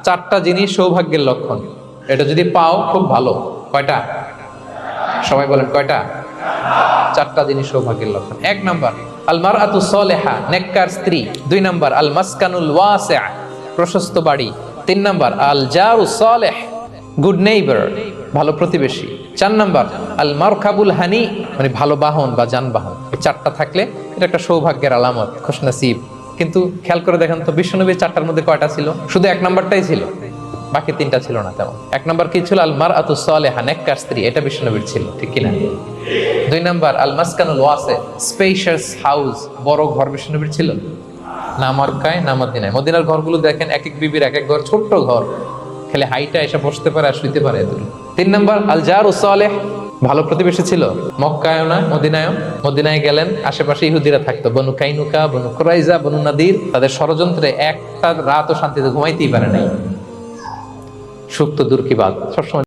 চারটা জিনিস সৌভাগ্যের লক্ষণ, এটা যদি পাও খুব ভালো। কয়টা? সবাই বলেন কয়টা? চারটা জিনিস সৌভাগ্যের লক্ষণ। 1 নাম্বার আল মারআতু সালেহা, নেককার স্ত্রী। 2 নাম্বার আল মাসকানুল ওয়াসিআ, প্রশস্ত বাড়ি। 3 নাম্বার আল জারু সালেহ, গুড নেইবার, ভালো প্রতিবেশী। 4 নাম্বার আল মারকাবুল হানি, মানে ভালো বাহন বা যানবাহন। এই চারটা থাকলে এটা একটা সৌভাগ্যের আলামত, খুশনসিব। কিন্তু খেয়াল করে দেখেন তো বিশ্বনবীর চারটার মধ্যে কয়টা ছিল? শুধু 1 নাম্বারটাই ছিল, বাকি 3টা ছিল না তেমন। 1 নাম্বার কি ছিল? আল মারআতু সালেহা, নেককার স্ত্রী, এটা বিশ্বনবীর ছিল, ঠিক কিনা? 2 নাম্বার আল মাসকানুল ওয়াসি, স্পেশাস হাউস, বড় ঘর, বিশ্বনবীর ছিল না? মক্কায় না মদিনায়? মদিনার ঘরগুলো দেখেন, এক এক বিবির এক এক ঘর, ছোট্ট ঘর, খালি হাইটা এসে বসতে পারে আর শুইতে পারে এতটুকু। 3 নাম্বার আল জারু সালেহ, ভালো প্রতিবেশী ছিল। মক্কায়ও না মদিনায়ও। মদিনায় গেলেন, আশেপাশে ইহুদিরা থাকতো, বনু কাইনুকা, বনু কুরাইজা, বনু নাদির। তাদের ষড়যন্ত্রে একটা রাতও শান্তিতে ঘুমাইতেই পারে নাই। সুখ তো দূর কি বাদ, সবসময়